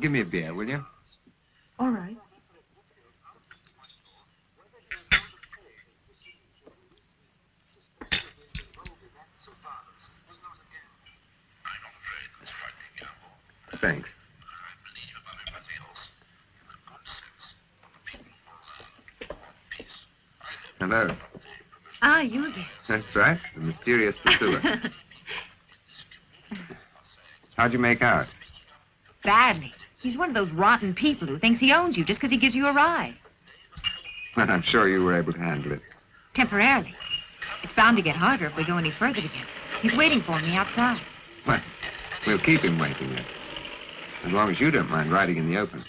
Give me a beer, will you? All right. Thanks. Hello. Ah, you again. That's right, the mysterious pursuer. How'd you make out? Badly. He's one of those rotten people who thinks he owns you just because he gives you a ride. Well, I'm sure you were able to handle it. Temporarily. It's bound to get harder if we go any further together. He's waiting for me outside. Well, we'll keep him waiting then. As long as you don't mind riding in the open.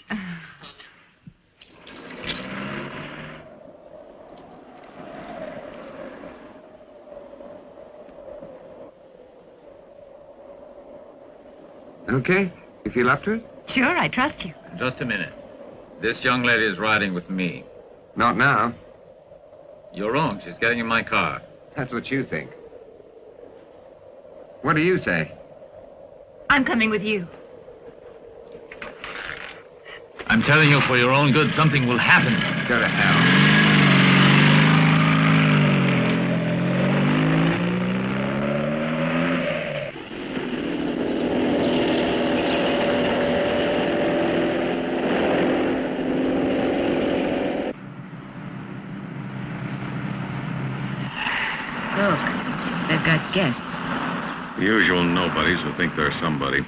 Okay, you feel up to it? Sure, I trust you. Just a minute. This young lady is riding with me. Not now. You're wrong. She's getting in my car. That's what you think. What do you say? I'm coming with you. I'm telling you, for your own good, something will happen. Go to hell. Look, they've got guests. Usual nobodies who think they're somebody.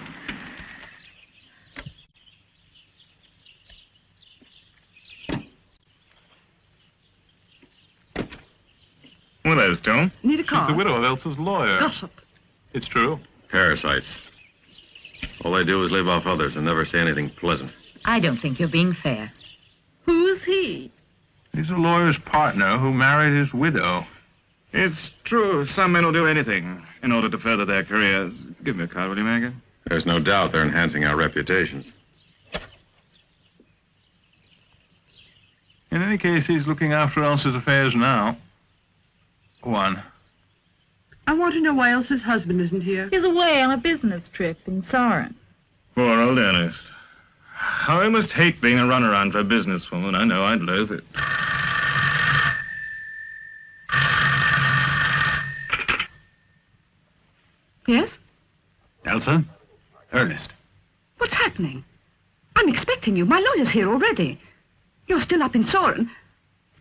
Well, there's Joan. Need a car? She's the widow of Elsa's lawyer. Gossip. It's true. Parasites. All they do is live off others and never say anything pleasant. I don't think you're being fair. Who's he? He's a lawyer's partner who married his widow. It's true, some men will do anything in order to further their careers. Give me a card, will you, Megan? There's no doubt they're enhancing our reputations. In any case, he's looking after Elsa's affairs now. Go on. I want to know why Elsa's husband isn't here. He's away on a business trip in Soren. Poor old Ernest. How I must hate being a runaround for a businesswoman. I know I'd loathe it. Yes? Elsa? Ernest. What's happening? I'm expecting you. My lawyer's here already. You're still up in Soren.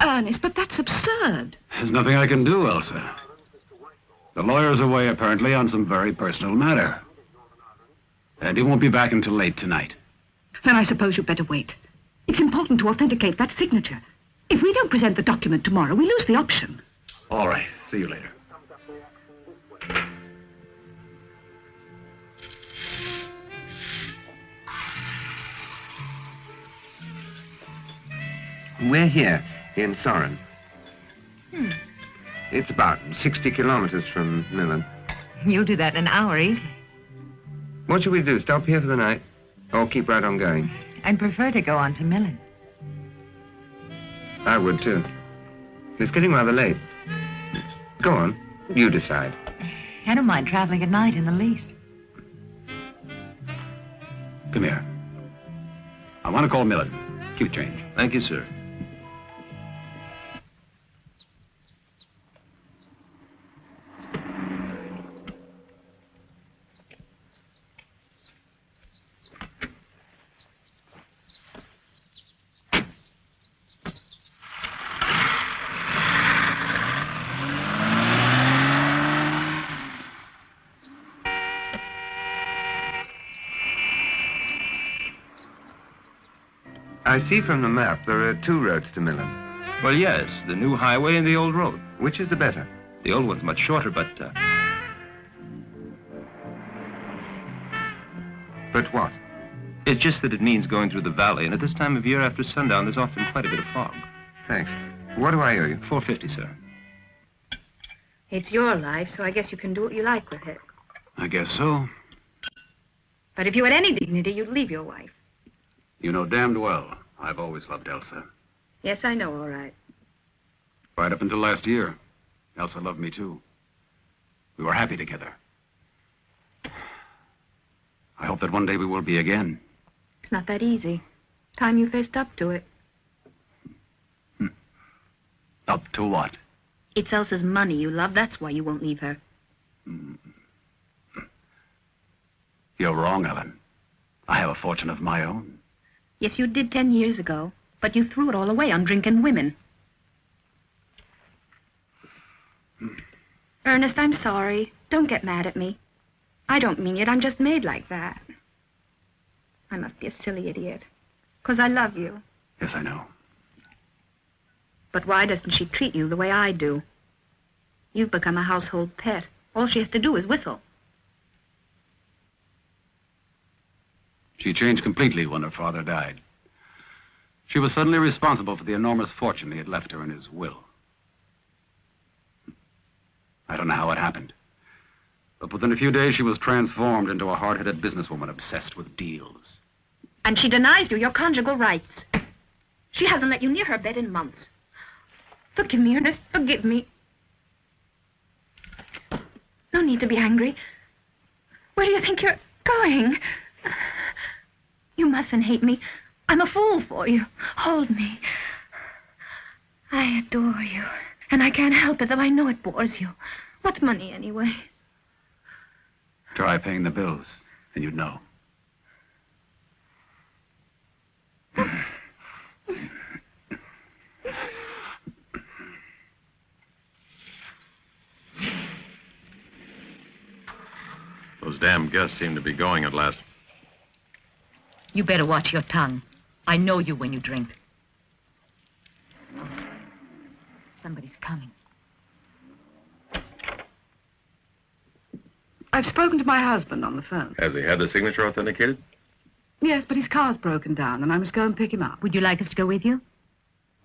Ernest, but that's absurd. There's nothing I can do, Elsa. The lawyer's away, apparently, on some very personal matter. And he won't be back until late tonight. Then I suppose you'd better wait. It's important to authenticate that signature. If we don't present the document tomorrow, we lose the option. All right. See you later. We're here, in Soren. It's about 60 kilometers from Milan. You'll do that in an hour easily. What should we do, stop here for the night? Or keep right on going? I'd prefer to go on to Milan. I would, too. It's getting rather late. Go on, you decide. I don't mind traveling at night in the least. Come here. I want to call Millen. Keep change. Thank you, sir. I see from the map there are 2 roads to Milan. Well, yes, the new highway and the old road. Which is the better? The old one's much shorter, but... But what? It's just that it means going through the valley, and at this time of year after sundown, there's often quite a bit of fog. Thanks. What do I owe you? $4.50, sir. It's your life, so I guess you can do what you like with it. I guess so. But if you had any dignity, you'd leave your wife. You know damned well I've always loved Elsa. Yes, I know, all right. Right up until last year, Elsa loved me, too. We were happy together. I hope that one day we will be again. It's not that easy. Time you faced up to it. Up to what? It's Elsa's money you love. That's why you won't leave her. You're wrong, Ellen. I have a fortune of my own. Yes, you did 10 years ago. But you threw it all away on drink and women. Ernest, I'm sorry. Don't get mad at me. I don't mean it. I'm just made like that. I must be a silly idiot. 'Cause I love you. Yes, I know. But why doesn't she treat you the way I do? You've become a household pet. All she has to do is whistle. She changed completely when her father died. She was suddenly responsible for the enormous fortune he had left her in his will. I don't know how it happened. But within a few days, she was transformed into a hard-headed businesswoman obsessed with deals. And she denies you your conjugal rights. She hasn't let you near her bed in months. Forgive me, Ernest. Forgive me. No need to be angry. Where do you think you're going? You mustn't hate me. I'm a fool for you. Hold me. I adore you. And I can't help it, though I know it bores you. What's money, anyway? Try paying the bills, and you'd know. Those damn guests seem to be going at last. You better watch your tongue. I know you when you drink. Somebody's coming. I've spoken to my husband on the phone. Has he had the signature authenticated? Yes, but his car's broken down, and I must go and pick him up. Would you like us to go with you?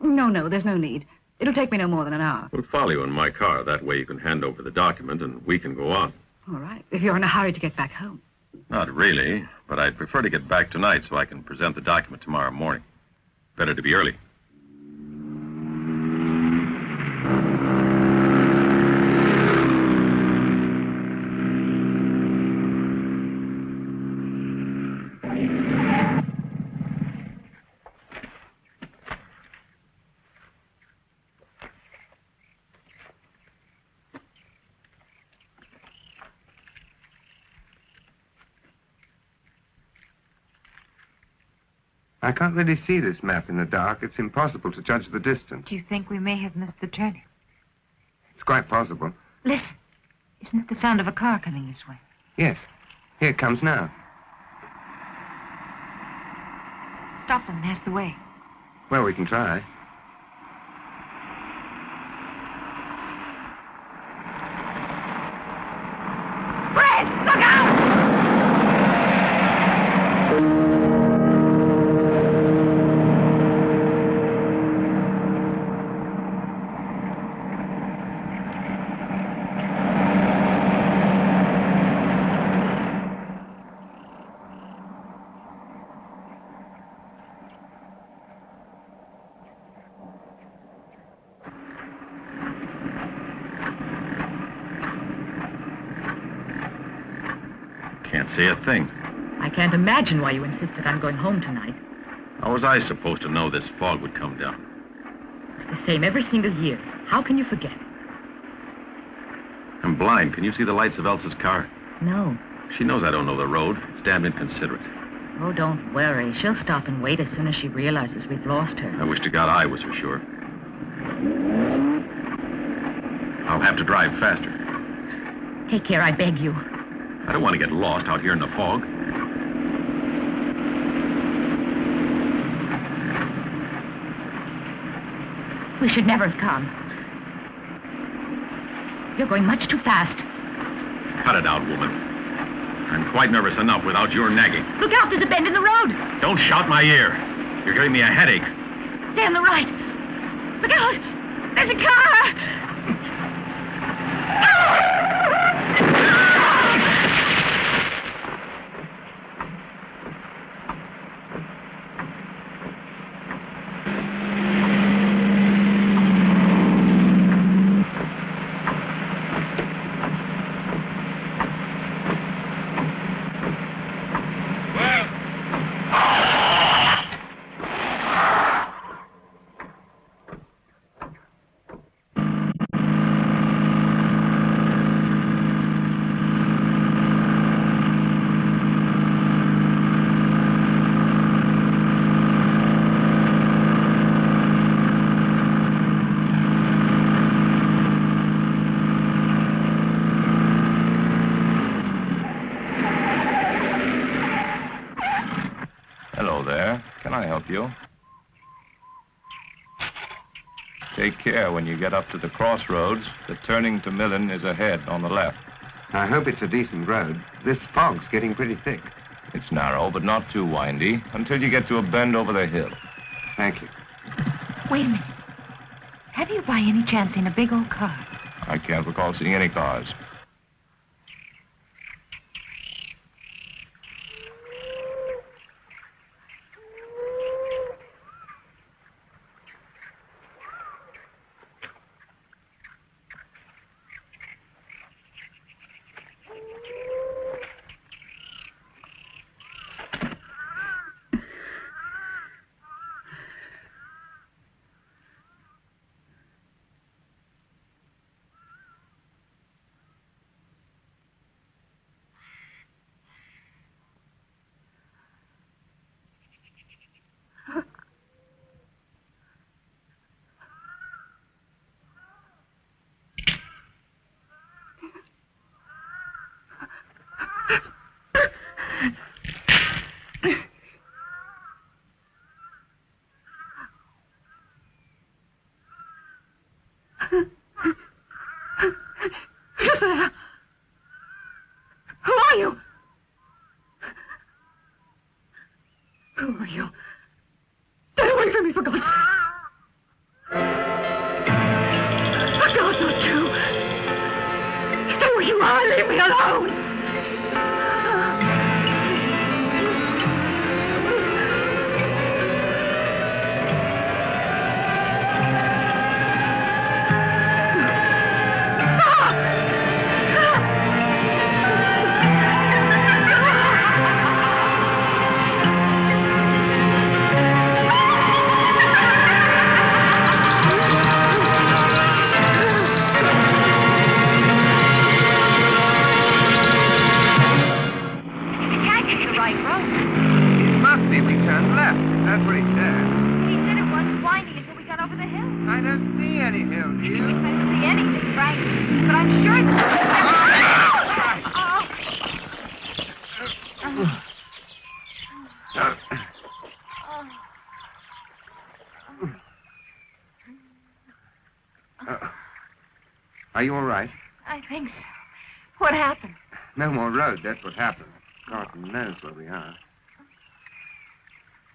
No, there's no need. It'll take me no more than an hour. We'll follow you in my car. That way you can hand over the document and we can go on. All right, if you're in a hurry to get back home. Not really, but I'd prefer to get back tonight so I can present the document tomorrow morning. Better to be early. I can't really see this map in the dark. It's impossible to judge the distance. Do you think we may have missed the turning? It's quite possible. Listen. Isn't it the sound of a car coming this way? Yes. Here it comes now. Stop them and ask the way. Well, we can try. Fred! Look out! Can't see a thing. I can't imagine why you insisted on going home tonight. How was I supposed to know this fog would come down? It's the same every single year. How can you forget? I'm blind. Can you see the lights of Elsa's car? No. She knows I don't know the road. It's damned inconsiderate. Oh, don't worry. She'll stop and wait as soon as she realizes we've lost her. I wish to God I was for sure. I'll have to drive faster. Take care, I beg you. I don't want to get lost out here in the fog. We should never have come. You're going much too fast. Cut it out, woman. I'm quite nervous enough without your nagging. Look out, there's a bend in the road. Don't shout my ear. You're giving me a headache. Stay on the right. Look out! There's a car! Can I help you? Take care when you get up to the crossroads. The turning to Millen is ahead on the left. I hope it's a decent road. This fog's getting pretty thick. It's narrow, but not too windy, until you get to a bend over the hill. Thank you. Wait a minute. Have you by any chance seen a big old car? I can't recall seeing any cars. Who are you? Who are you? Get away from me, for God's sake. For God, not you. Stay where you are. Leave me alone. Are you all right? I think so. What happened? No more road, that's what happened. God knows where we are.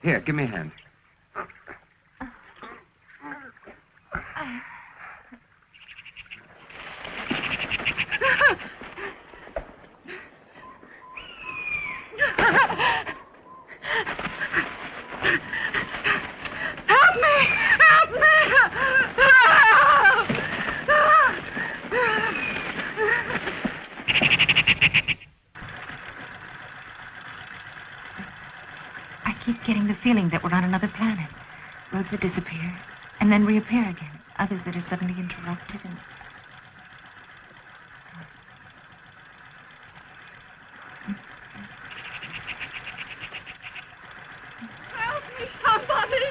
Here, give me a hand. Help me! Help me! I keep getting the feeling that we're on another planet. Roads that disappear and then reappear again. Others that are suddenly interrupted and... Help me, somebody!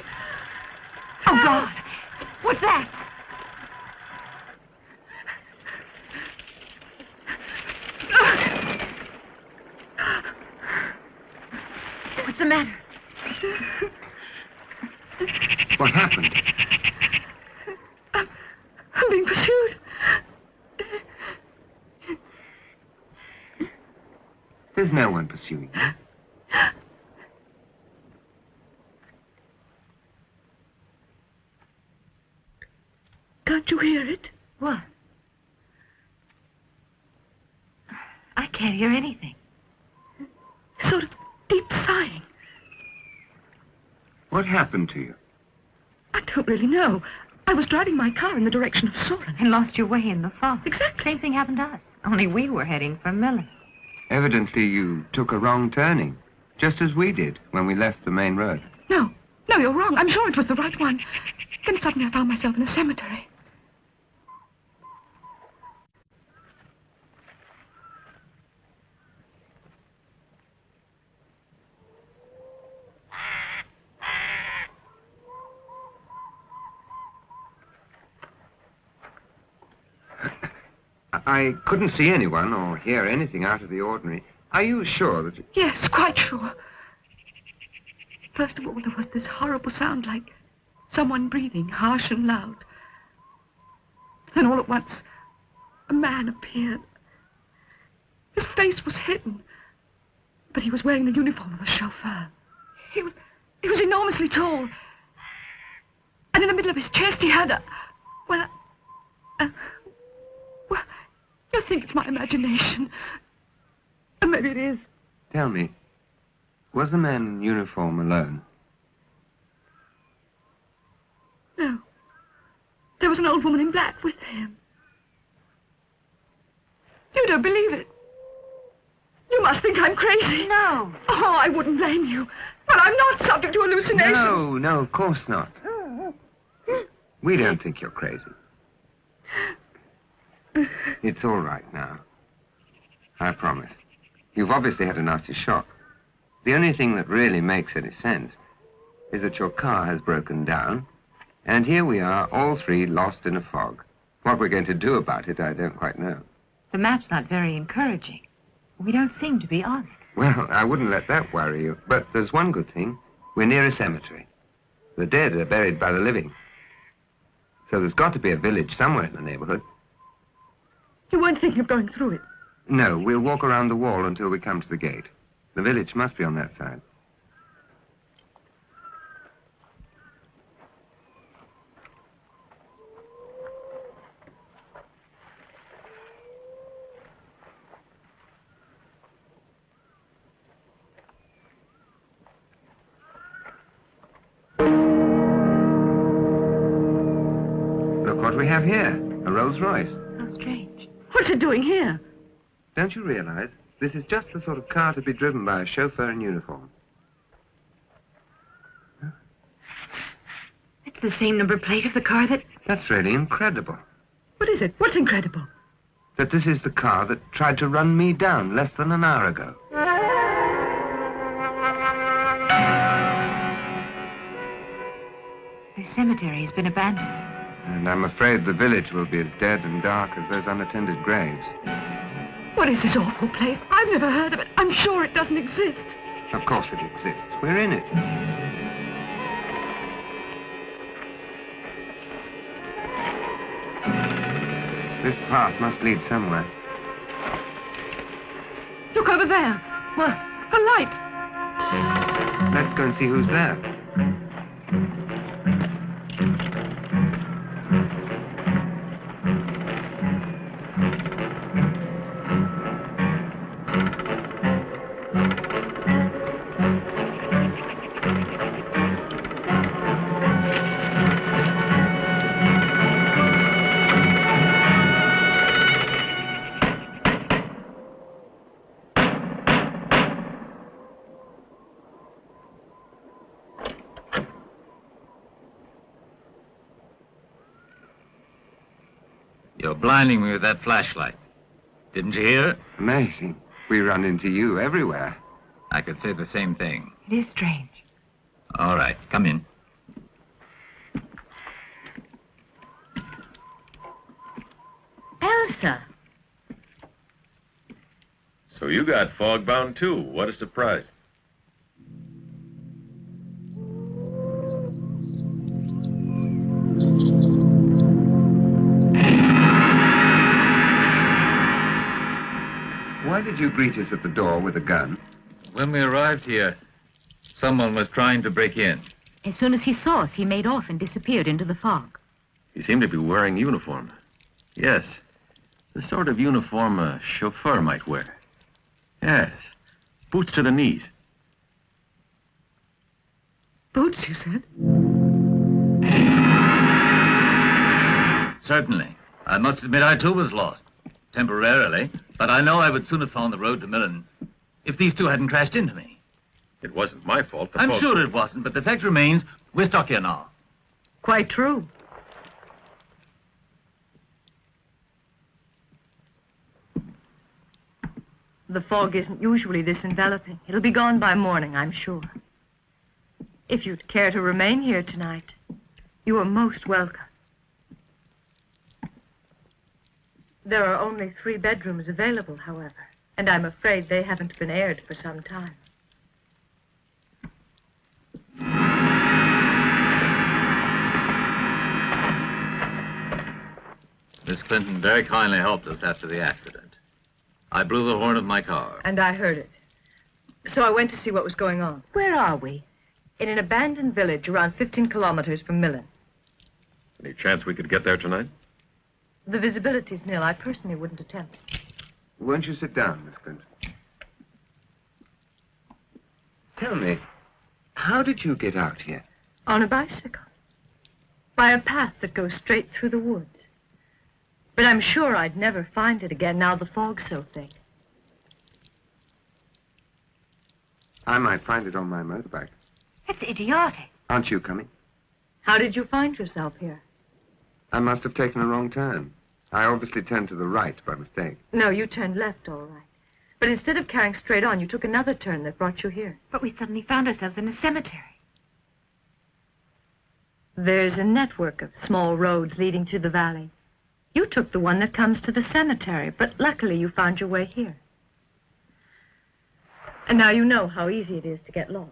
Oh, God! What's that? What's the matter? What happened? I'm being pursued. There's no one pursuing you. Can't you hear it? What? I can't hear anything. Sort of deep sighing. What happened to you? I don't really know. I was driving my car in the direction of Soren. And lost your way in the fog. Exactly. Same thing happened to us. Only we were heading for Millen. Evidently, you took a wrong turning, just as we did when we left the main road. No, you're wrong. I'm sure it was the right one. Then suddenly I found myself in a cemetery. I couldn't see anyone or hear anything out of the ordinary. Are you sure that... Yes, quite sure. First of all, there was this horrible sound like someone breathing, harsh and loud. Then all at once, a man appeared. His face was hidden, but he was wearing the uniform of a chauffeur. He was enormously tall. And in the middle of his chest, he had well, you think it's my imagination. And maybe it is. Tell me, was the man in uniform alone? No. There was an old woman in black with him. You don't believe it. You must think I'm crazy. No. Oh, I wouldn't blame you. But I'm not subject to hallucinations. No, of course not. We don't think you're crazy. It's all right now. I promise. You've obviously had a nasty shock. The only thing that really makes any sense is that your car has broken down, and here we are, all three lost in a fog. What we're going to do about it, I don't quite know. The map's not very encouraging. We don't seem to be on it. Well, I wouldn't let that worry you. But there's one good thing. We're near a cemetery. The dead are buried by the living. So there's got to be a village somewhere in the neighborhood. You weren't thinking of going through it? No, we'll walk around the wall until we come to the gate. The village must be on that side. Look what we have here, a Rolls Royce. How strange. What's it doing here? Don't you realize this is just the sort of car to be driven by a chauffeur in uniform? It's the same number plate of the car that... That's really incredible. What is it? What's incredible? That this is the car that tried to run me down less than an hour ago. The cemetery has been abandoned. And I'm afraid the village will be as dead and dark as those unattended graves. What is this awful place? I've never heard of it. I'm sure it doesn't exist. Of course it exists. We're in it. This path must lead somewhere. Look over there. What? A light. Let's go and see who's there. You're blinding me with that flashlight. Didn't you hear? Amazing. We run into you everywhere. I could say the same thing. It is strange. All right, come in. Elsa! So you got fog-bound, too. What a surprise. Why did you greet us at the door with a gun? When we arrived here, someone was trying to break in. As soon as he saw us, he made off and disappeared into the fog. He seemed to be wearing uniform. Yes, the sort of uniform a chauffeur might wear. Yes, boots to the knees. Boots, you said? Certainly. I must admit I too was lost. Temporarily. But I know I would soon have found the road to Millen if these two hadn't crashed into me. It wasn't my fault. I'm sure it wasn't, but the fact remains, we're stuck here now. Quite true. The fog isn't usually this enveloping. It'll be gone by morning, I'm sure. If you'd care to remain here tonight, you are most welcome. There are only 3 bedrooms available, however, and I'm afraid they haven't been aired for some time. Miss Clinton very kindly helped us after the accident. I blew the horn of my car. And I heard it. So I went to see what was going on. Where are we? In an abandoned village around 15 kilometers from Millen. Any chance we could get there tonight? The visibility's nil. I personally wouldn't attempt. Won't you sit down, Miss Clinton? Tell me, how did you get out here? On a bicycle. By a path that goes straight through the woods. But I'm sure I'd never find it again now the fog's so thick. I might find it on my motorbike. That's idiotic. Aren't you coming? How did you find yourself here? I must have taken a wrong turn. I obviously turned to the right by mistake. No, you turned left, all right. But instead of carrying straight on, you took another turn that brought you here. But we suddenly found ourselves in a cemetery. There's a network of small roads leading through the valley. You took the one that comes to the cemetery, but luckily you found your way here. And now you know how easy it is to get lost.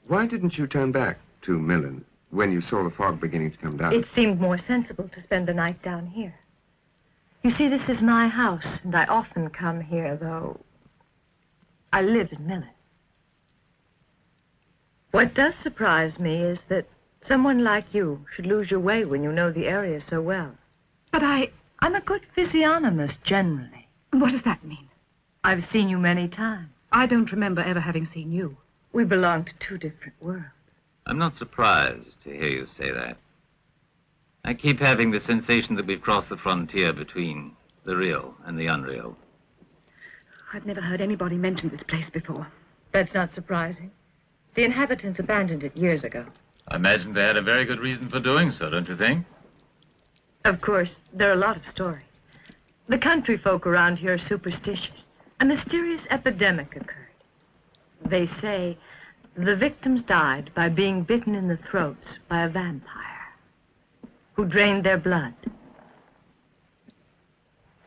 Why didn't you turn back to Millen when you saw the fog beginning to come down? It seemed more sensible to spend the night down here. You see, this is my house, and I often come here, though I live in Millen. What does surprise me is that someone like you should lose your way when you know the area so well. But I'm a good physiognomist, generally. What does that mean? I've seen you many times. I don't remember ever having seen you. We belong to two different worlds. I'm not surprised to hear you say that. I keep having the sensation that we've crossed the frontier between the real and the unreal. I've never heard anybody mention this place before. That's not surprising. The inhabitants abandoned it years ago. I imagine they had a very good reason for doing so, don't you think? Of course, there are a lot of stories. The country folk around here are superstitious. A mysterious epidemic occurred. They say the victims died by being bitten in the throats by a vampire who drained their blood.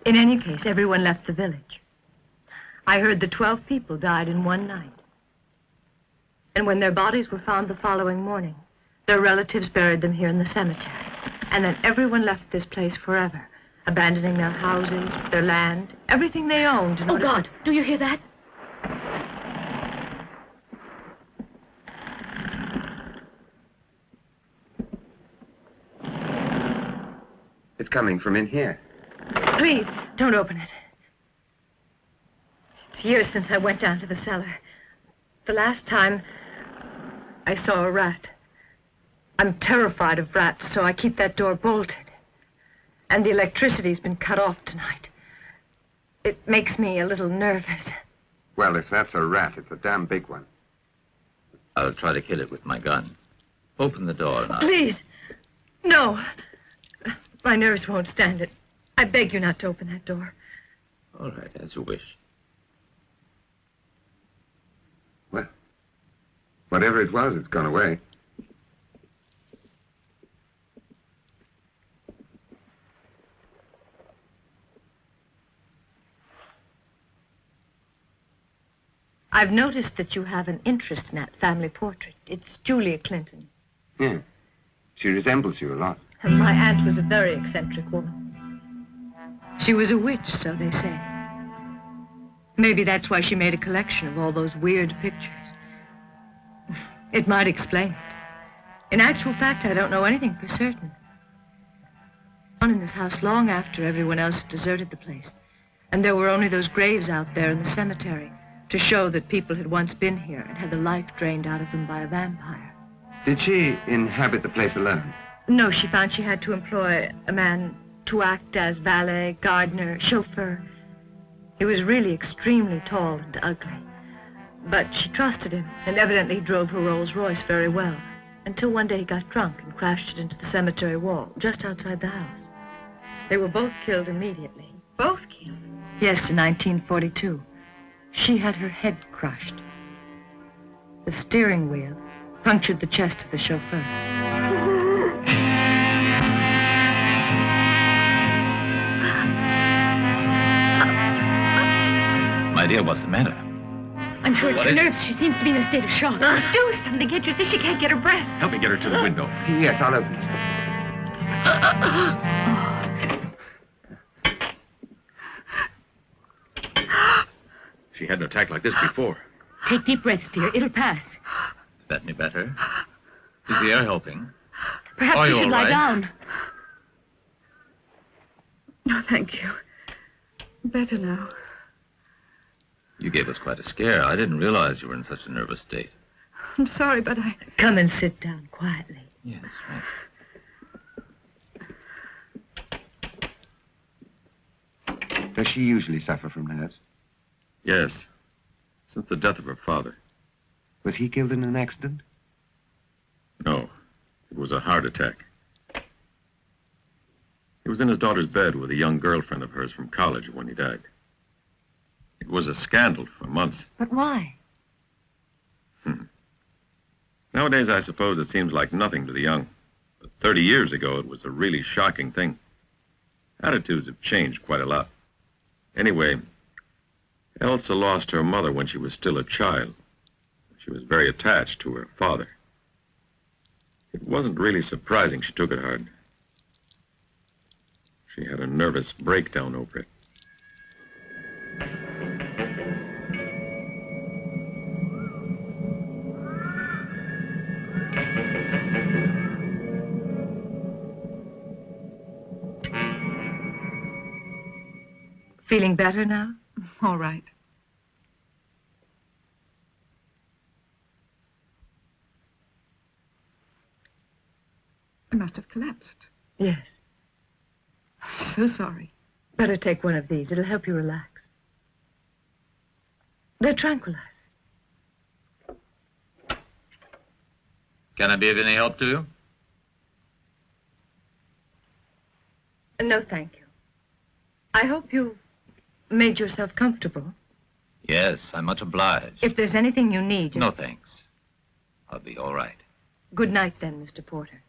In any case, everyone left the village. I heard that 12 people died in one night. And when their bodies were found the following morning, their relatives buried them here in the cemetery. And then everyone left this place forever, abandoning their houses, their land, everything they owned. Oh, God, do you hear that? It's coming from in here. Please, don't open it. It's years since I went down to the cellar. The last time I saw a rat. I'm terrified of rats, so I keep that door bolted. And the electricity's been cut off tonight. It makes me a little nervous. Well, if that's a rat, it's a damn big one. I'll try to kill it with my gun. Open the door and Please. No. My nerves won't stand it. I beg you not to open that door. All right, as you wish. Well, whatever it was, it's gone away. I've noticed that you have an interest in that family portrait. It's Julia Clinton. Yeah. She resembles you a lot. And my aunt was a very eccentric woman. She was a witch, so they say. Maybe that's why she made a collection of all those weird pictures. It might explain it. In actual fact, I don't know anything for certain. I was in this house long after everyone else had deserted the place. And there were only those graves out there in the cemetery to show that people had once been here and had the life drained out of them by a vampire. Did she inhabit the place alone? No, she found she had to employ a man to act as valet, gardener, chauffeur. He was really extremely tall and ugly. But she trusted him and evidently drove her Rolls Royce very well, until one day he got drunk and crashed it into the cemetery wall just outside the house. They were both killed immediately. Both killed? Yes, in 1942. She had her head crushed. The steering wheel punctured the chest of the chauffeur. My dear, what's the matter? I'm sure it's What her is it? nerves. She seems to be in a state of shock. Do something. Get your... She can't get her breath. Help me get her to the window. Yes, I'll open it. She had an attack like this before. Take deep breaths, dear. It'll pass. Is that any better? Is the air helping? Perhaps Are you you should all lie right? down. No, thank you. Better now. You gave us quite a scare. I didn't realize you were in such a nervous state. I'm sorry, but I... Come and sit down quietly. Yes, right. Does she usually suffer from nerves? Yes. Since the death of her father. Was he killed in an accident? No. It was a heart attack. He was in his daughter's bed with a young girlfriend of hers from college when he died. It was a scandal for months. But why? Nowadays, I suppose it seems like nothing to the young. But 30 years ago, it was a really shocking thing. Attitudes have changed quite a lot. Anyway, Elsa lost her mother when she was still a child. She was very attached to her father. It wasn't really surprising she took it hard. She had a nervous breakdown over it. Feeling better now? All right. I must have collapsed. Yes. So sorry. Better take one of these. It'll help you relax. They're tranquilizers. Can I be of any help to you? No, thank you. I hope you made yourself comfortable. Yes, I'm much obliged. If there's anything you need... No, thanks. I'll be all right. Good night, then, Mr. Porter.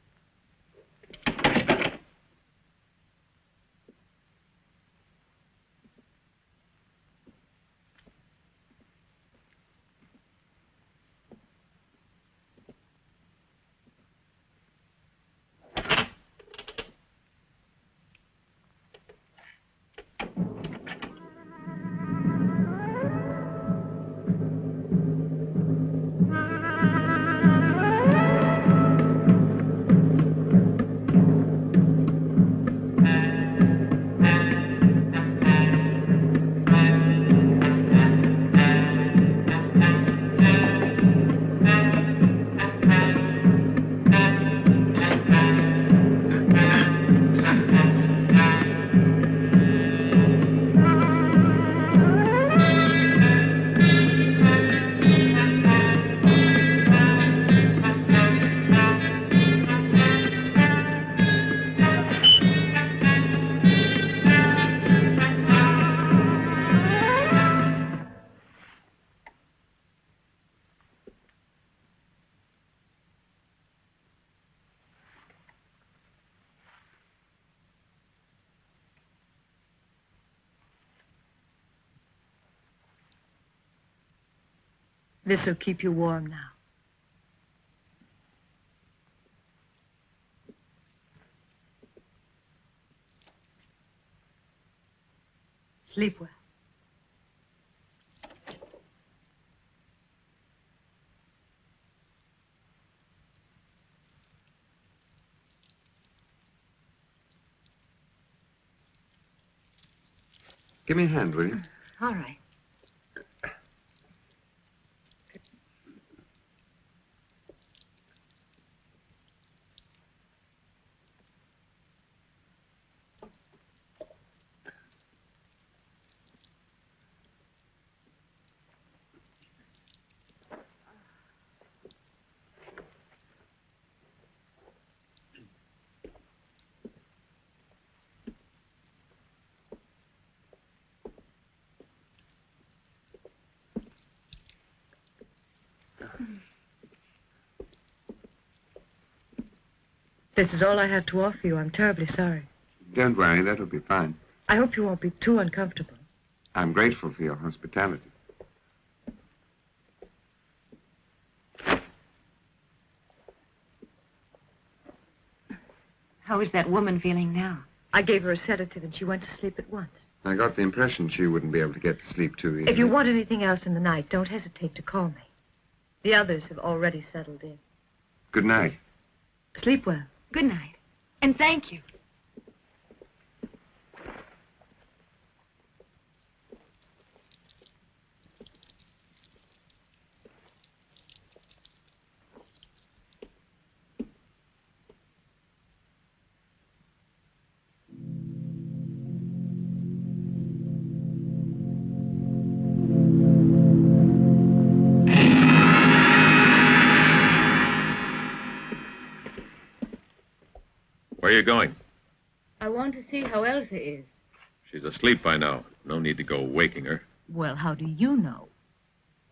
This'll keep you warm now. Sleep well. Give me a hand, will you? All right. This is all I had to offer you. I'm terribly sorry. Don't worry, that'll be fine. I hope you won't be too uncomfortable. I'm grateful for your hospitality. How is that woman feeling now? I gave her a sedative and she went to sleep at once. I got the impression she wouldn't be able to get to sleep too easily. If you want anything else in the night, don't hesitate to call me. The others have already settled in. Good night. Sleep well. Good night. And thank you. Where are you going? I want to see how Elsa is. She's asleep by now. No need to go waking her. Well, how do you know?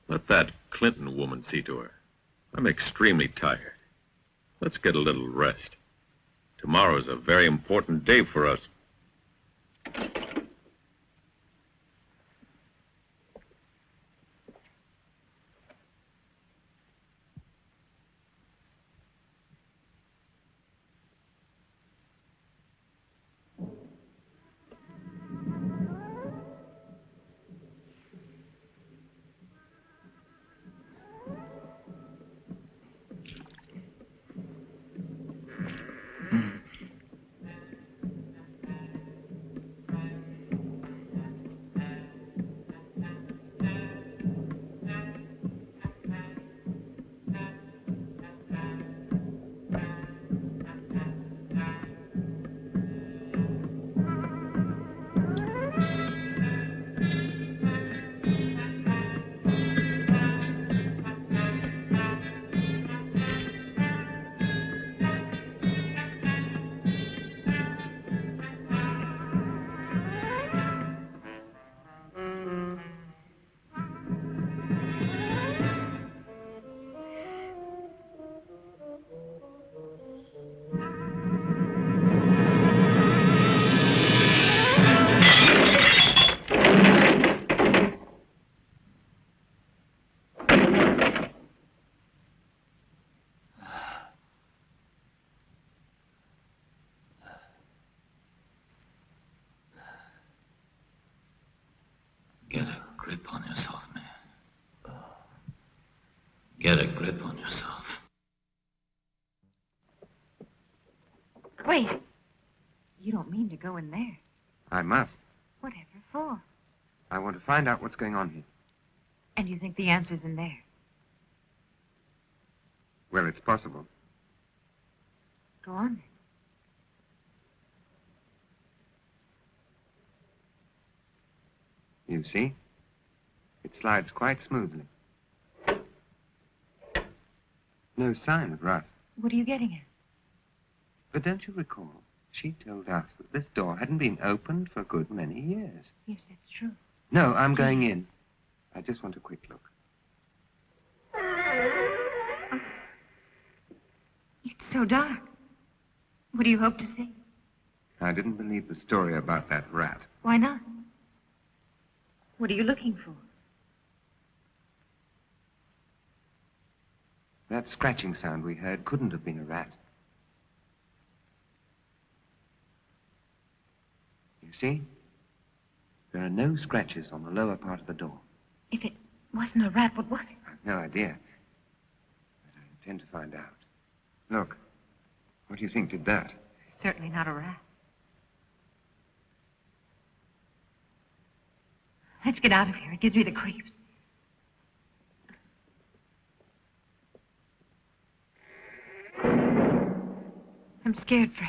Let that Clinton woman see to her. I'm extremely tired. Let's get a little rest. Tomorrow's a very important day for us. Get a grip on yourself, man. Get a grip on yourself. Wait. You don't mean to go in there. I must. Whatever for? I want to find out what's going on here. And you think the answer's in there? Well, it's possible. Go on then. You see? It slides quite smoothly. No sign of rust. What are you getting at? But don't you recall, she told us that this door hadn't been opened for a good many years. Yes, that's true. No, I'm going in. I just want a quick look. It's so dark. What do you hope to see? I didn't believe the story about that rat. Why not? What are you looking for? That scratching sound we heard couldn't have been a rat. You see? There are no scratches on the lower part of the door. If it wasn't a rat, what was it? I've no idea. But I intend to find out. Look. What do you think did that? Certainly not a rat. Let's get out of here. It gives me the creeps. I'm scared, Fred.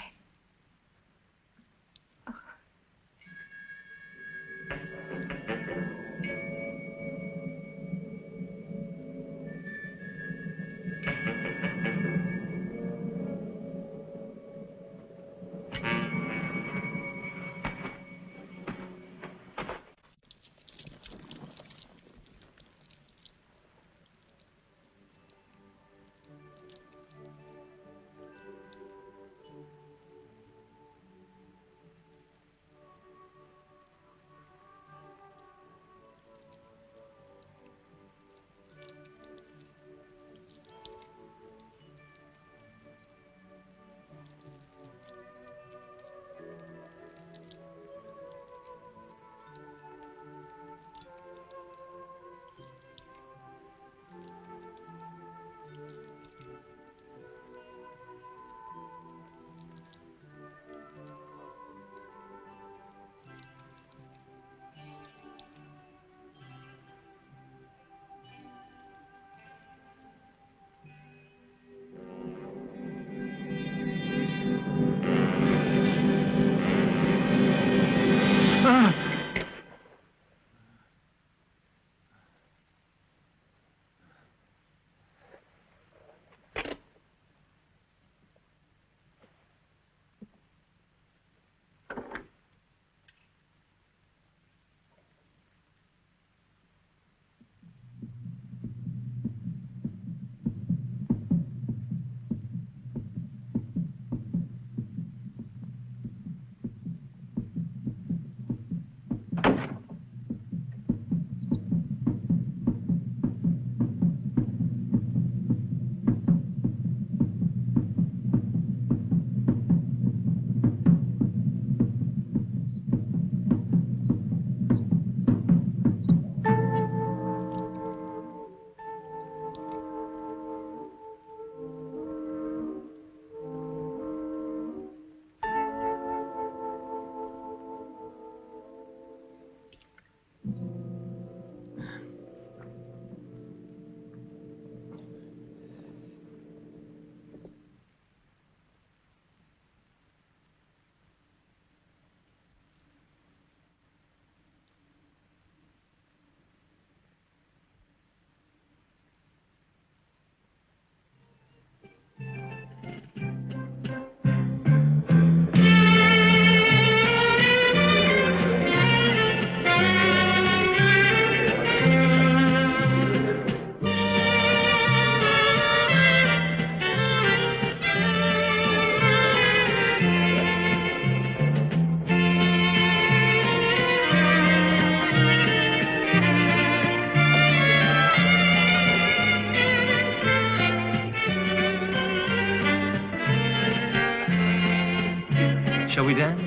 we dance?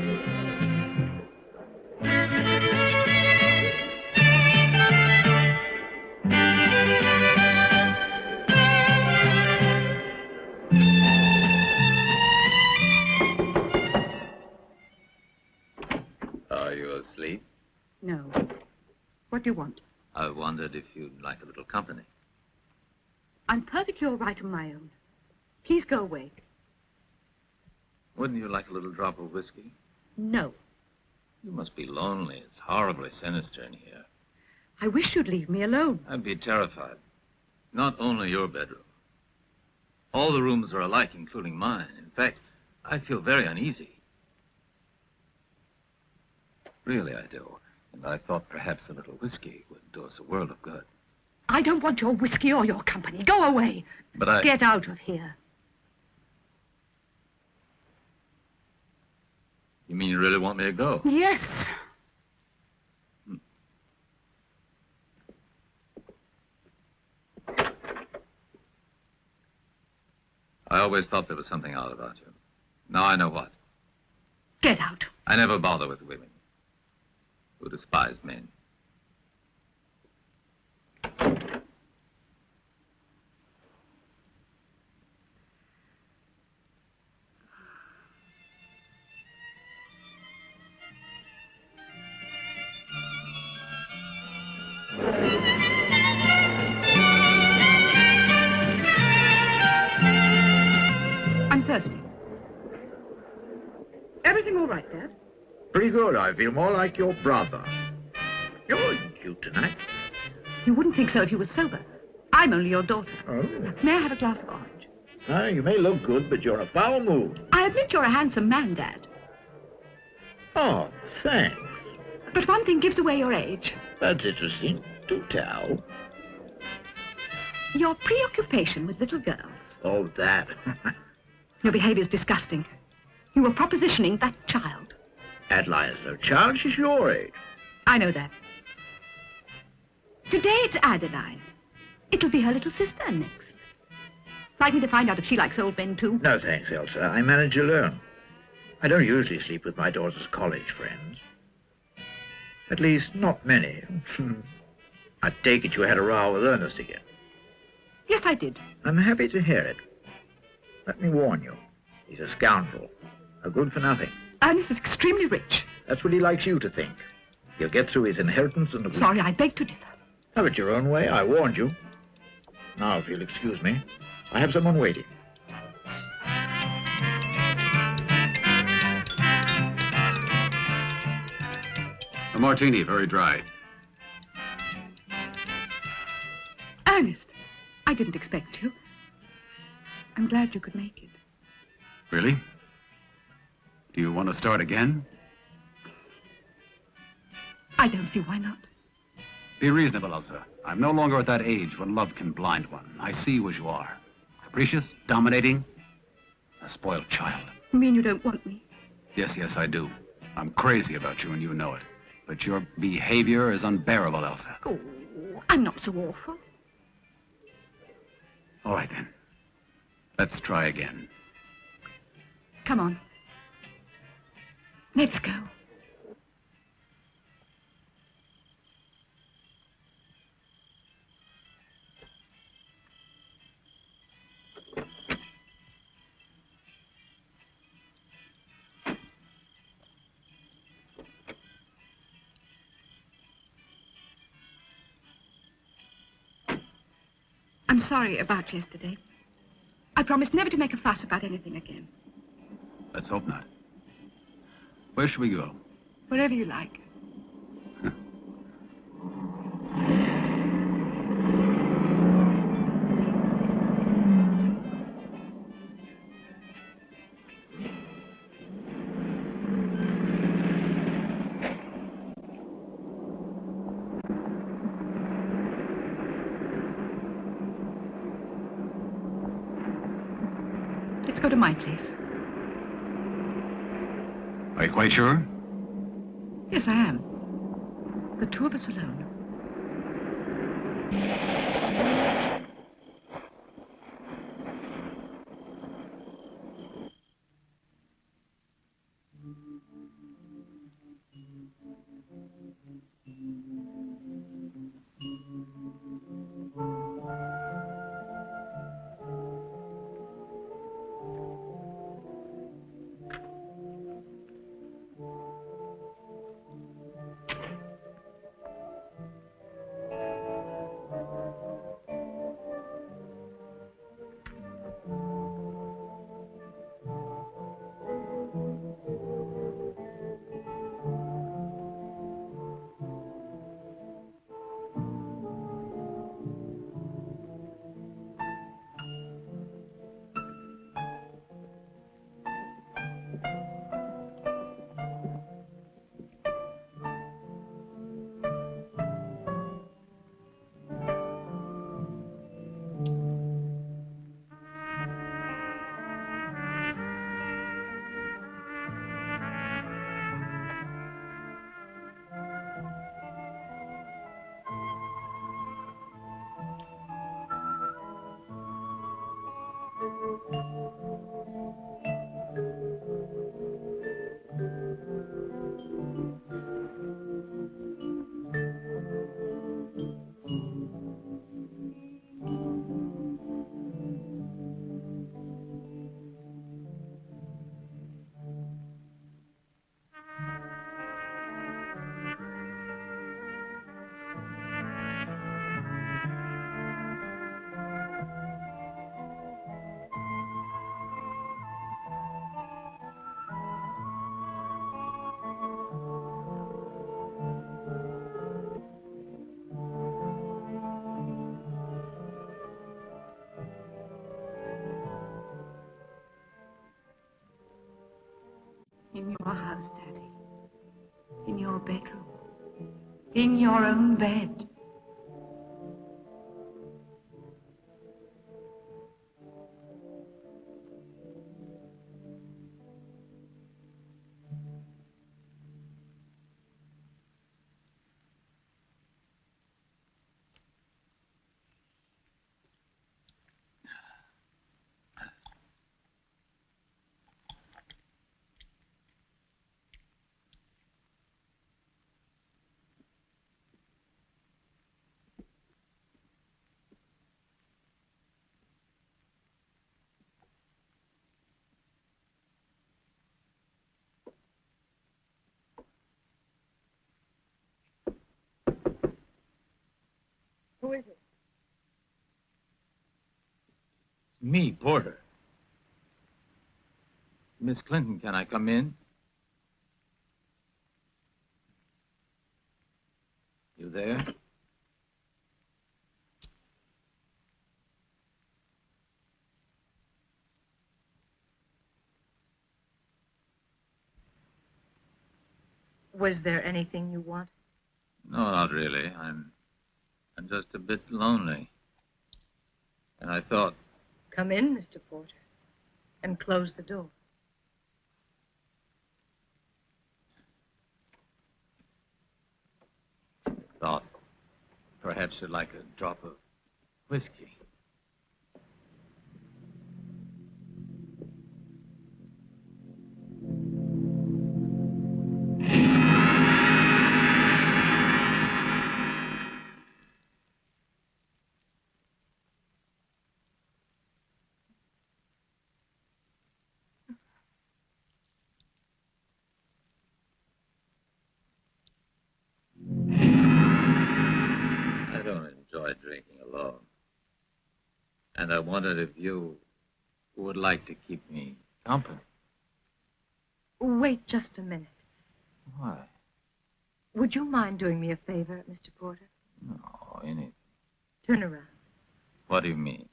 Are you asleep? No. What do you want? I wondered if you'd like a little company. I'm perfectly all right on my own. Please go away. Wouldn't you like a little drop of whiskey? No. You must be lonely. It's horribly sinister in here. I wish you'd leave me alone. I'd be terrified. Not only your bedroom. All the rooms are alike, including mine. In fact, I feel very uneasy. Really, I do. And I thought perhaps a little whiskey would do us a world of good. I don't want your whiskey or your company. Go away. But I... Get out of here. You mean you really want me to go? Yes. I always thought there was something odd about you. Now I know what. Get out. I never bother with women who despise men. I'm thirsty. Everything all right, Dad? Pretty good. I feel more like your brother. You're looking cute tonight. You wouldn't think so if you were sober. I'm only your daughter. Oh. May I have a glass of orange? You may look good, but you're in a foul mood. I admit you're a handsome man, Dad. Oh, thanks. But one thing gives away your age. That's interesting. Do tell. Your preoccupation with little girls. Oh, that. Your behavior's disgusting. You were propositioning that child. Adeline's no child. She's your age. I know that. Today it's Adeline. It'll be her little sister next. Likely to find out if she likes old men, too. No, thanks, Elsa. I manage alone. I don't usually sleep with my daughter's college friends. At least, not many. I take it you had a row with Ernest again. Yes, I did. I'm happy to hear it. Let me warn you. He's a scoundrel. A good for nothing. Ernest is extremely rich. That's what he likes you to think. He'll get through his inheritance and... Sorry, I beg to differ. Have it your own way. I warned you. Now, if you'll excuse me, I have someone waiting. A martini, very dry. Ernest, I didn't expect you. I'm glad you could make it. Really? Do you want to start again? I don't see why not. Be reasonable, Elsa. I'm no longer at that age when love can blind one. I see you as you are. Capricious, dominating, a spoiled child. You mean you don't want me? Yes, I do. I'm crazy about you and you know it. But your behavior is unbearable, Elsa. Oh, I'm not so awful. All right, then. Let's try again. Come on. Let's go. I'm sorry about yesterday. I promise never to make a fuss about anything again. Let's hope not. Where should we go? Wherever you like. Let's go to my place. Are you quite sure? Yes, I am. The two of us alone. In your house, Daddy. In your bedroom. In your own bed. Who is it? It's me, Porter. Miss Clinton, can I come in? You there? Was there anything you wanted? No, not really. I'm just a bit lonely. And I thought... Come in, Mr. Porter, and close the door. Thought perhaps you'd like a drop of whiskey. I don't enjoy drinking alone. And I wondered if you would like to keep me company. Wait just a minute. Why? Would you mind doing me a favor, Mr. Porter? No, anything. Turn around. What do you mean?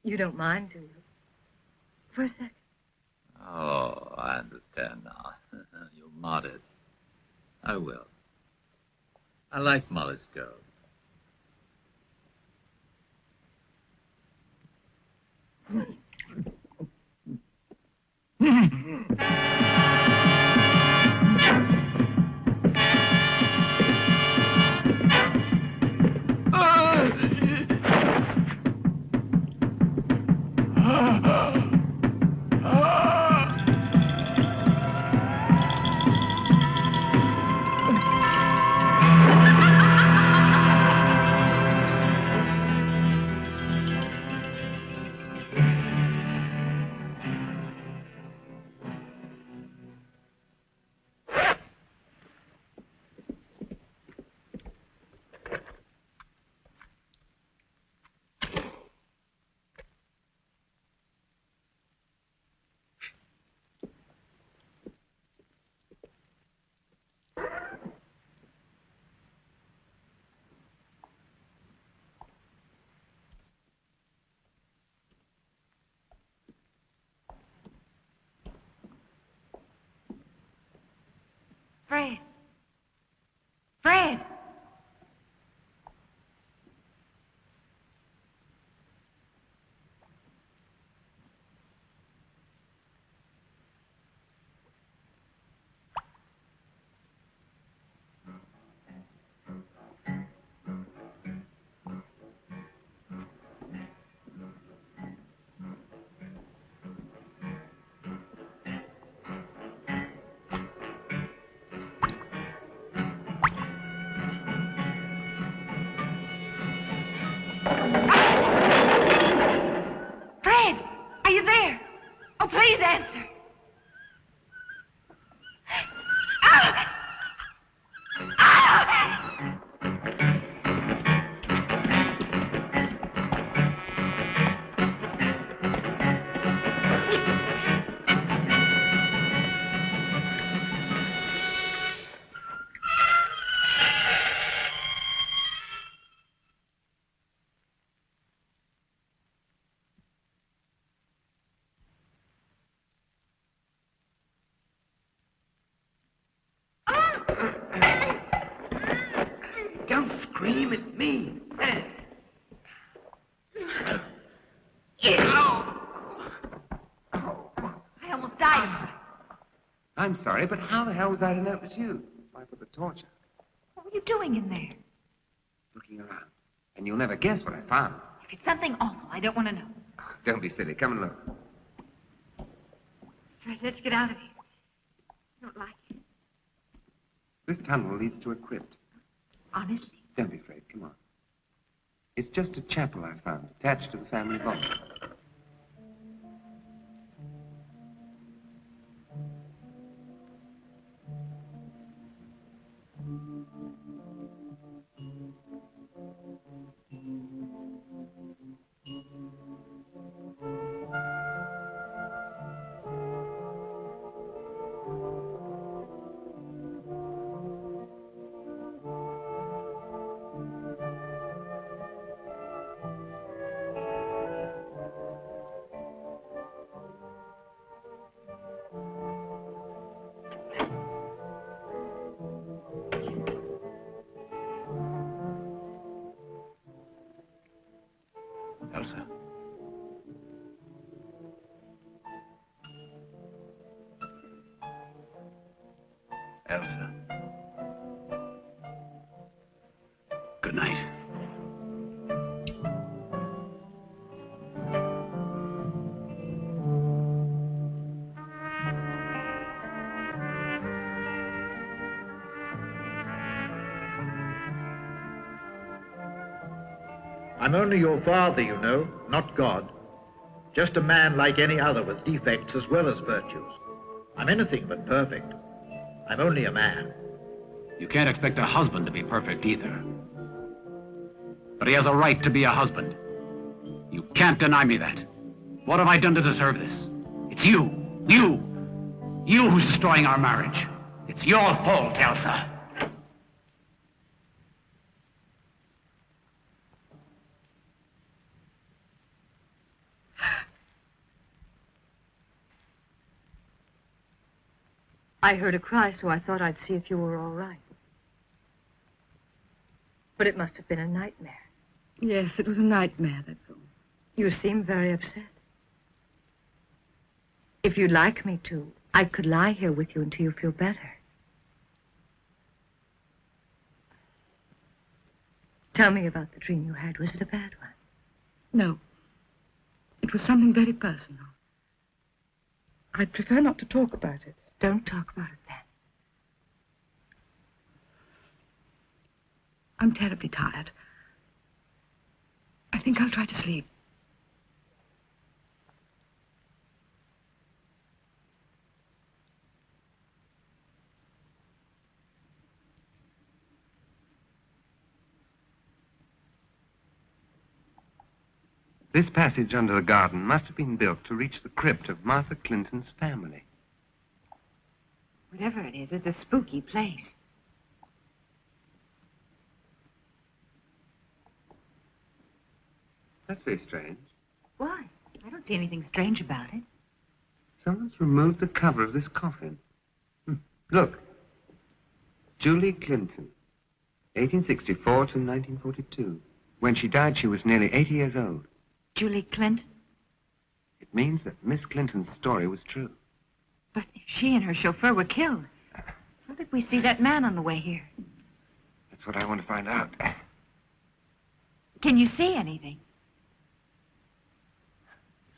You don't mind, do you? For a second. Oh, I understand now. You're modest. I will. I like modest girls. Fred, are you there? Oh, please answer. Don't scream at me. I almost died. I'm sorry, but how the hell was I to know it was you? I put the torch out. What were you doing in there? Looking around. And you'll never guess what I found. If it's something awful, I don't want to know. Don't be silly. Come and look. Fred, let's get out of here. I don't like it. This tunnel leads to a crypt. Honestly? Don't be afraid. Come on. It's just a chapel I found, attached to the family vault. Elsa. Elsa. Good night. I'm only your father, you know, not God. Just a man like any other with defects as well as virtues. I'm anything but perfect. I'm only a man. You can't expect a husband to be perfect either. But he has a right to be a husband. You can't deny me that. What have I done to deserve this? It's you. You who's destroying our marriage. It's your fault, Elsa. I heard a cry, so I thought I'd see if you were all right. But it must have been a nightmare. Yes, it was a nightmare, that's all. You seem very upset. If you'd like me to, I could lie here with you until you feel better. Tell me about the dream you had. Was it a bad one? No. It was something very personal. I'd prefer not to talk about it. Don't talk about it then. I'm terribly tired. I think I'll try to sleep. This passage under the garden must have been built to reach the crypt of Martha Clinton's family. Whatever it is, it's a spooky place. That's very strange. Why? I don't see anything strange about it. Someone's removed the cover of this coffin. Look. Julie Clinton, 1864 to 1942. When she died, she was nearly 80 years old. Julie Clinton? It means that Miss Clinton's story was true. But if she and her chauffeur were killed, how did we see that man on the way here? That's what I want to find out. Can you see anything?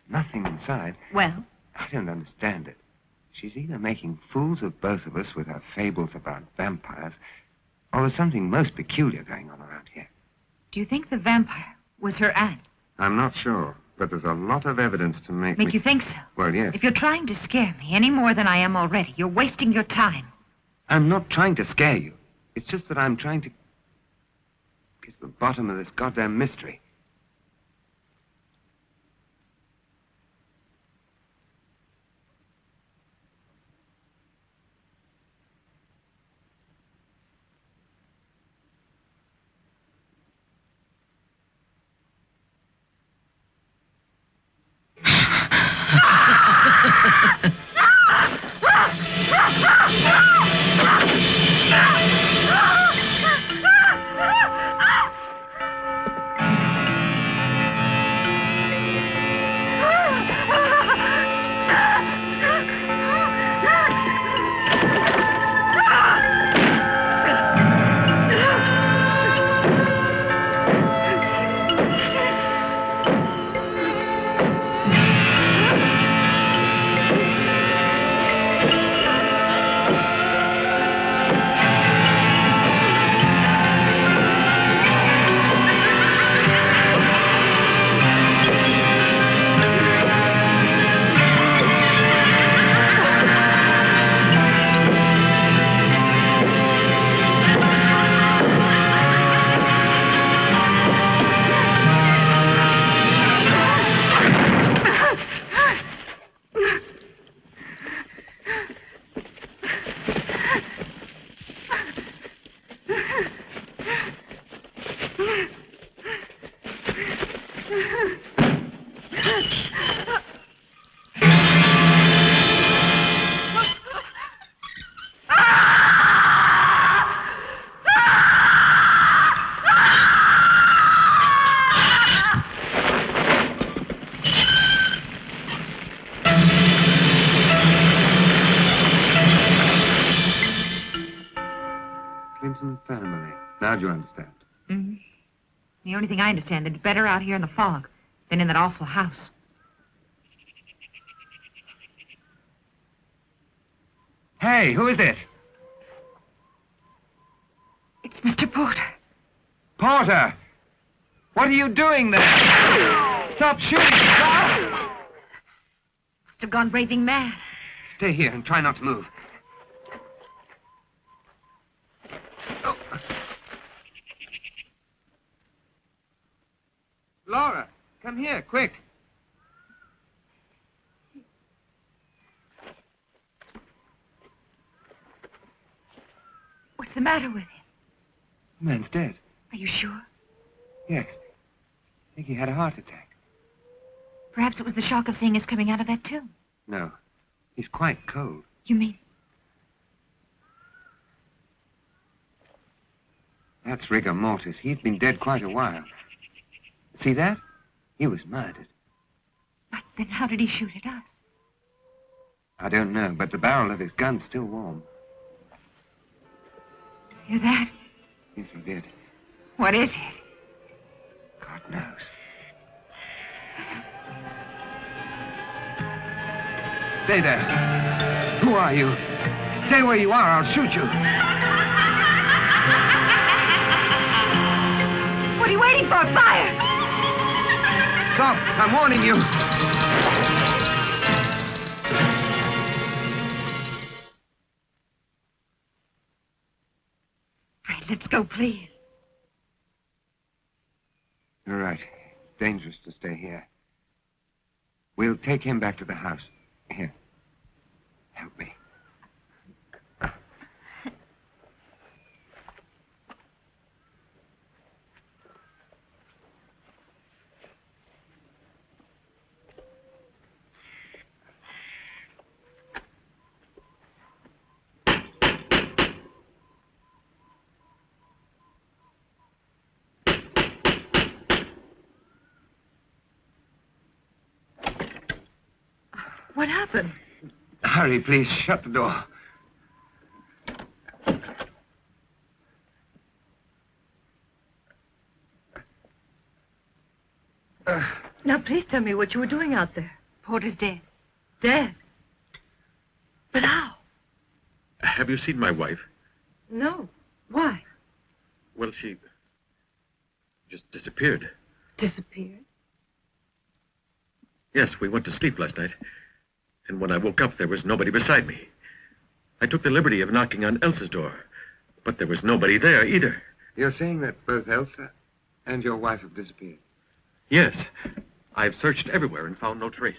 There's nothing inside. Well? I don't understand it. She's either making fools of both of us with her fables about vampires, or there's something most peculiar going on around here. Do you think the vampire was her aunt. I'm not sure, but there's a lot of evidence to make Make you think so? Well, yes. If you're trying to scare me any more than I am already, you're wasting your time. I'm not trying to scare you. It's just that I'm trying to get to the bottom of this goddamn mystery. Now do you understand? Mm-hmm. The only thing I understand is it's better out here in the fog than in that awful house. Hey, who is it? It's Mr. Porter. Porter! What are you doing there? Stop shooting! Stop! Must have gone raving mad. Stay here and try not to move. Oh. Lara, come here, quick. What's the matter with him? The man's dead. Are you sure? Yes. I think he had a heart attack. Perhaps it was the shock of seeing us coming out of that tomb. No. He's quite cold. You mean? That's rigor mortis. He's been dead quite a while. See that? He was murdered. But then how did he shoot at us? I don't know, but the barrel of his gun's still warm. Hear that? Yes, he did. What is it? God knows. Stay there. Who are you? Stay where you are, I'll shoot you. What are you waiting for? Fire! Stop! I'm warning you. Right, let's go, please. You're right. It's dangerous to stay here. We'll take him back to the house. Here. Help me. What happened? Hurry, please. Shut the door. Now, please tell me what you were doing out there. Porter's dead. Dead? But how? Have you seen my wife? No. Why? Well, she just disappeared. disappeared? Yes, we went to sleep last night. And when I woke up, there was nobody beside me. I took the liberty of knocking on Elsa's door, but there was nobody there either. You're saying that both Elsa and your wife have disappeared? Yes. I've searched everywhere and found no trace.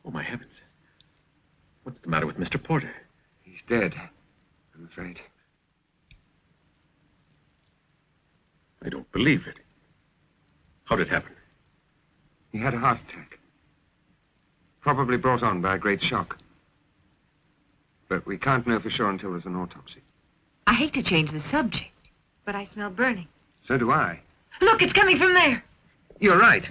Oh, my heavens. What's the matter with Mr. Porter? He's dead, I'm afraid. I don't believe it. How did it happen? He had a heart attack. Probably brought on by a great shock. But we can't know for sure until there's an autopsy. I hate to change the subject, but I smell burning. So do I. Look, it's coming from there. You're right.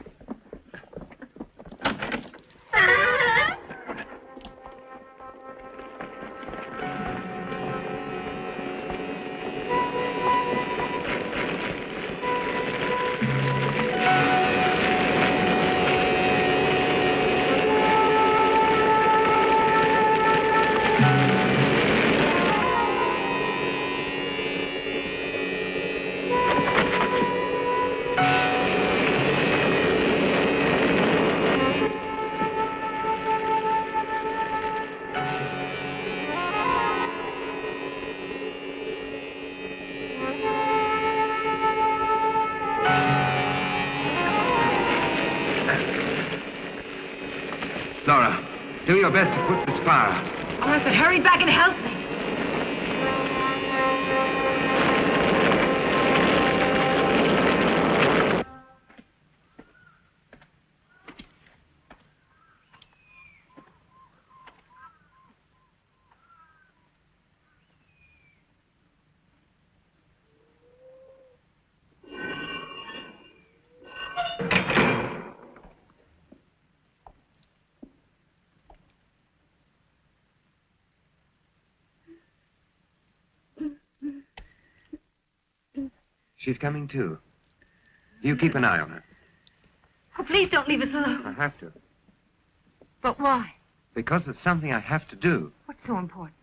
Lara, do your best to put this fire out. All right, but hurry back and help me. She's coming too. You keep an eye on her. Oh, please don't leave us alone. I have to. But why? Because it's something I have to do. What's so important?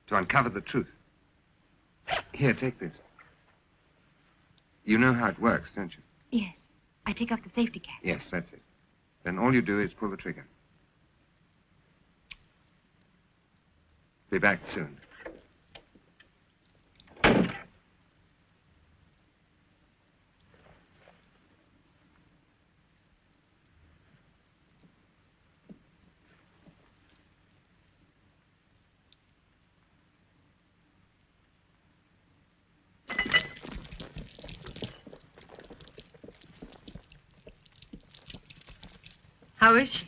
To uncover the truth. Here, take this. You know how it works, don't you? Yes. I take off the safety cap. Yes, that's it. Then all you do is pull the trigger. Be back soon. How is she?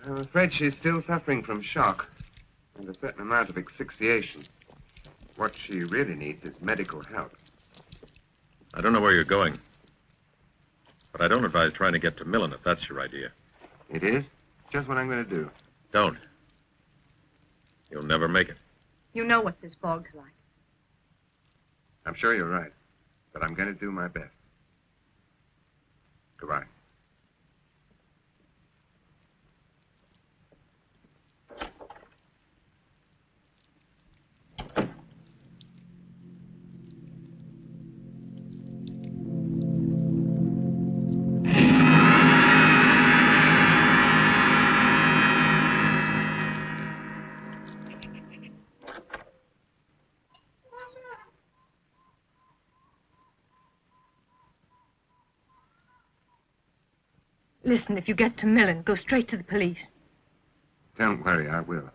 I'm afraid she's still suffering from shock and a certain amount of asphyxiation. What she really needs is medical help. I don't know where you're going, but I don't advise trying to get to Millen if that's your idea. It is? Just what I'm going to do. Don't. You'll never make it. You know what this fog's like. I'm sure you're right, but I'm going to do my best. Goodbye. Listen, if you get to Millen, go straight to the police. Don't worry, I will.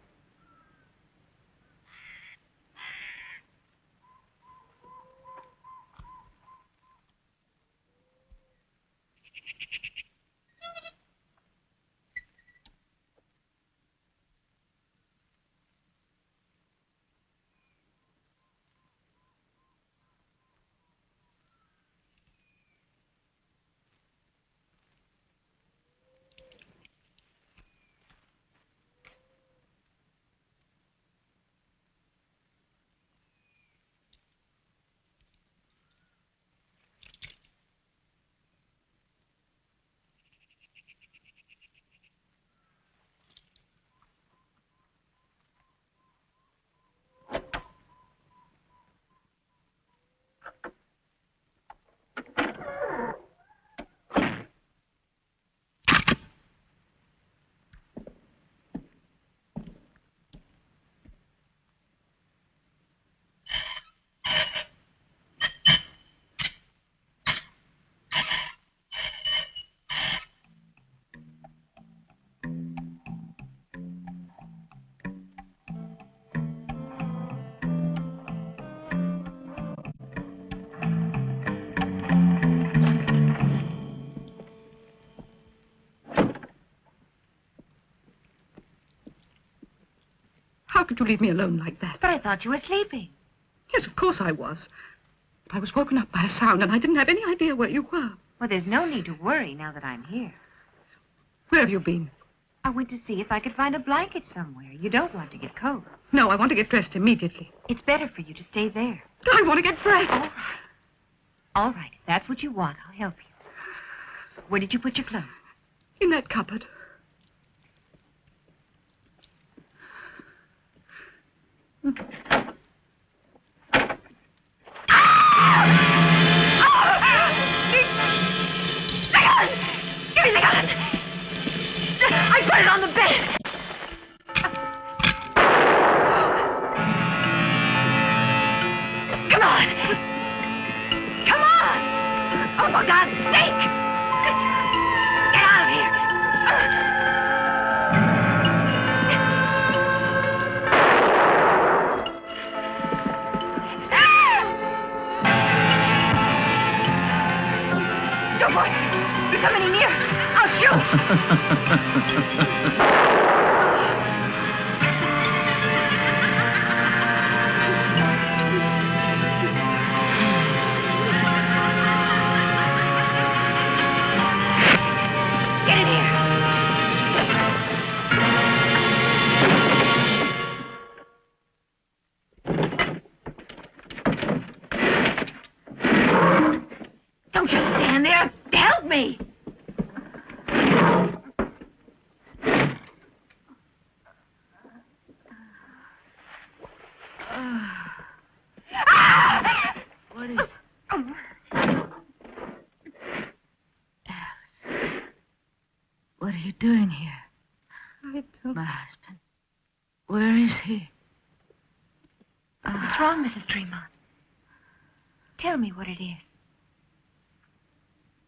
leave me alone like that. But I thought you were sleeping. Yes, of course I was. But I was woken up by a sound, and I didn't have any idea where you were. Well, there's no need to worry now that I'm here. Where have you been? I went to see if I could find a blanket somewhere. You don't want to get cold. No, I want to get dressed immediately. It's better for you to stay there. I want to get dressed. All right, if that's what you want, I'll help you. Where did you put your clothes? In that cupboard. Give me the gun! I put it on the bed! Come on! Come on! Oh, for God's sake! Get out of here! Don't worry! If you come any near, I'll shoot! Don't just stand there. Help me! What is it? Alice, what are you doing here? I don't... My husband. Where is he? What's wrong, Mrs. Tremont? Tell me what it is.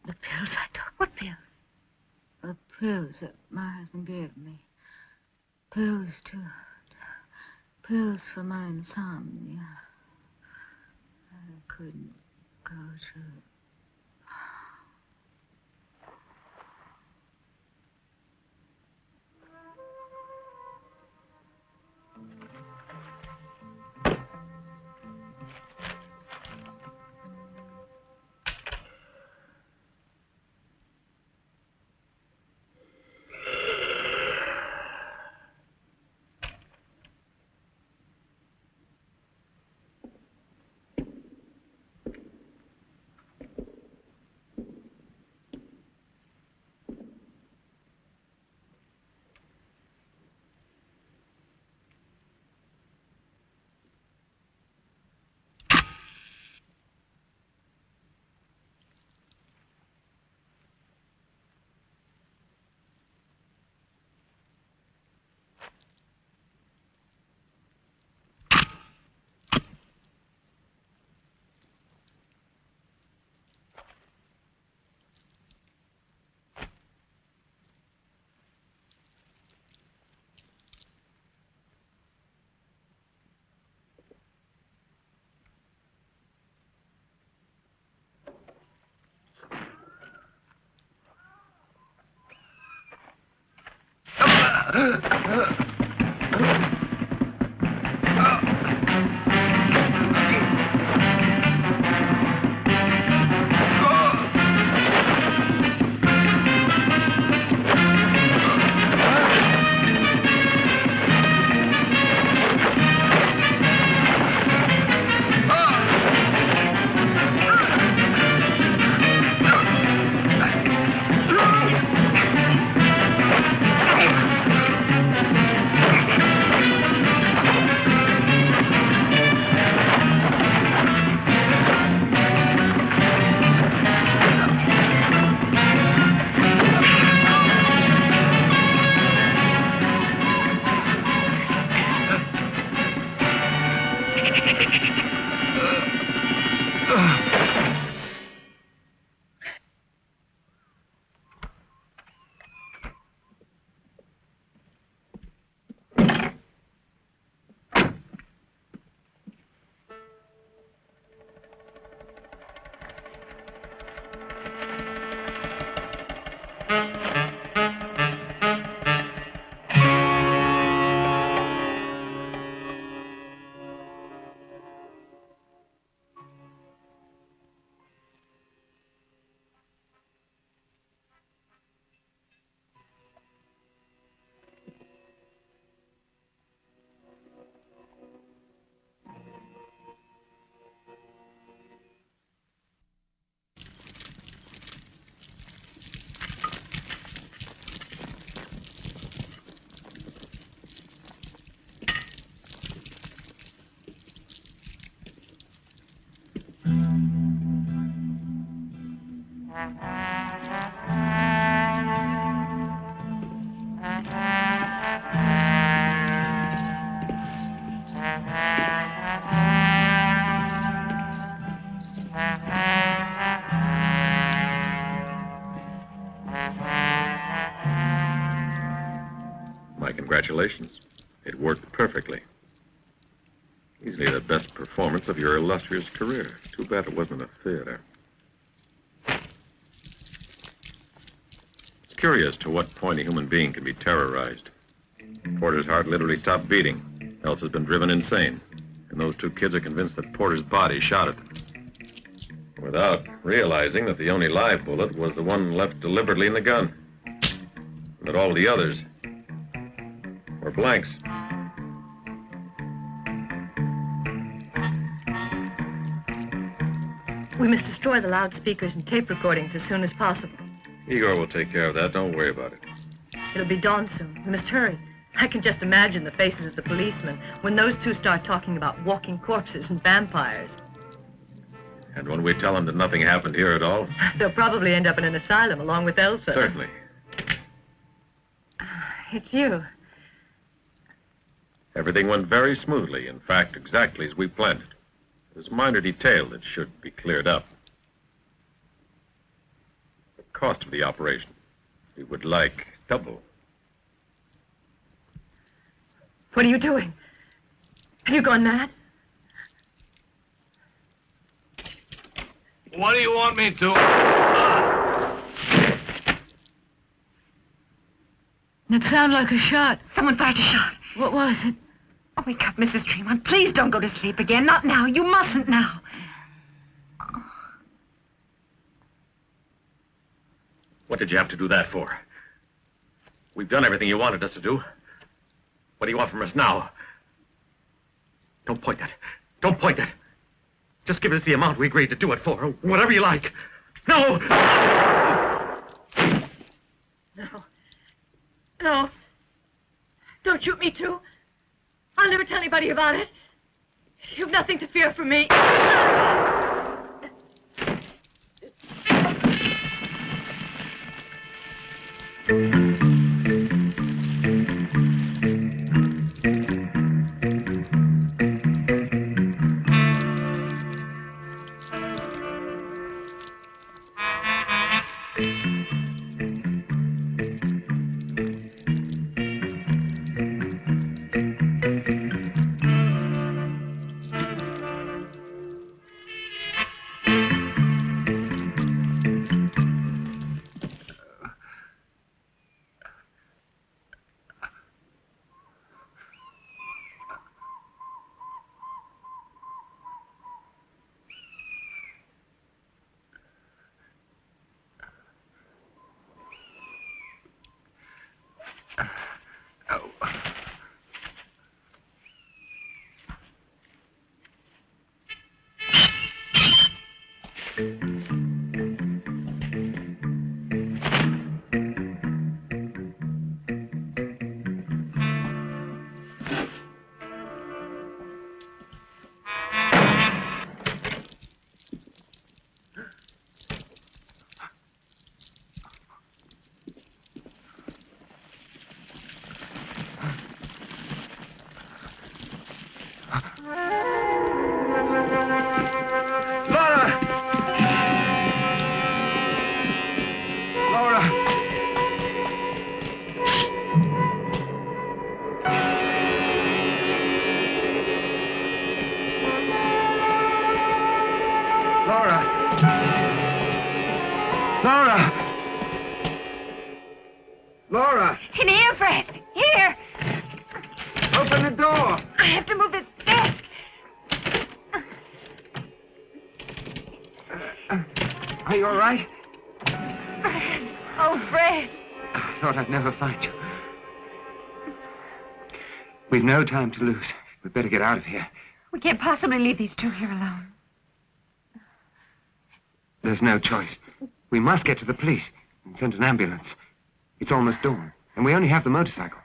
The pills I took. What pills? The pills that my husband gave me. Pills for my insomnia. I couldn't go to... My congratulations. It worked perfectly. Easily the best performance of your illustrious career. Too bad it wasn't a theater. It's curious to what point a human being can be terrorized. Porter's heart literally stopped beating. Else has been driven insane. And those two kids are convinced that Porter's body shot at them. Without realizing that the only live bullet was the one left deliberately in the gun. And that all the others were blanks. We must destroy the loudspeakers and tape recordings as soon as possible. Igor will take care of that. Don't worry about it. It'll be dawn soon. We must hurry. I can just imagine the faces of the policemen when those two start talking about walking corpses and vampires. And when we tell them that nothing happened here at all? They'll probably end up in an asylum along with Elsa. Certainly. It's you. Everything went very smoothly. In fact, exactly as we planned it. There's a minor detail that should be cleared up. The cost of the operation. We would like double. What are you doing? Have you gone mad? What do you want me to? It sounded like a shot. Someone fired a shot. What was it? Oh, wake up, Mrs. Tremont. Please don't go to sleep again. Not now. You mustn't now. What did you have to do that for? We've done everything you wanted us to do. What do you want from us now? Don't point that. Don't point that. Just give us the amount we agreed to do it for, or whatever you like. No! No. No. Don't shoot me, too. I'll never tell anybody about it. You've nothing to fear from me. Laura! In here, Fred. Here. Open the door. I have to move this desk. Are you all right? Fred. Oh, Fred. I thought I'd never find you. We've no time to lose. We'd better get out of here. We can't possibly leave these two here alone. There's no choice. We must get to the police and send an ambulance. It's almost dawn, and we only have the motorcycle.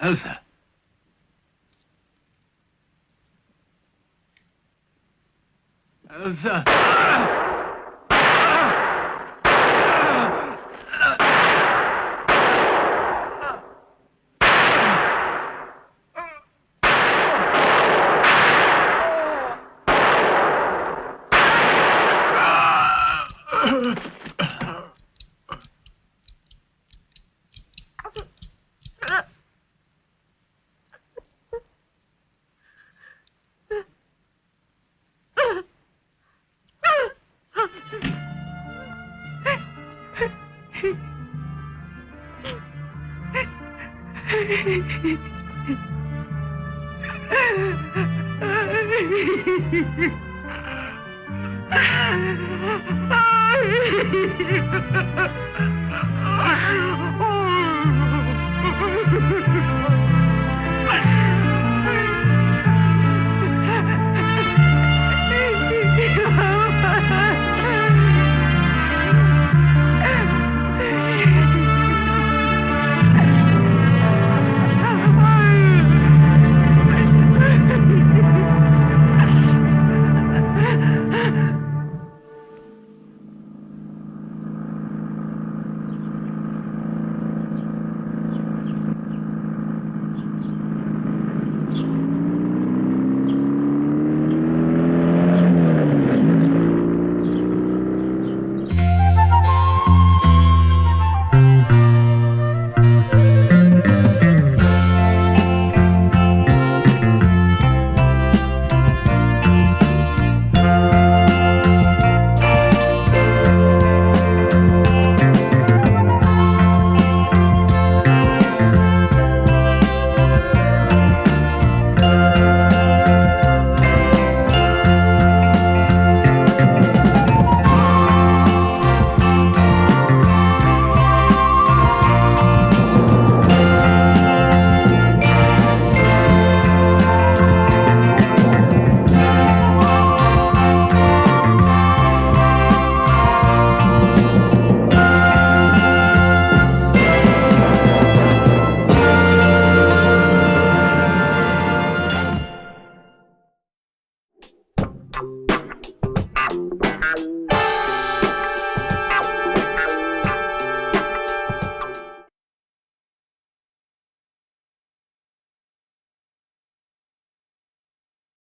Elsa. Elsa.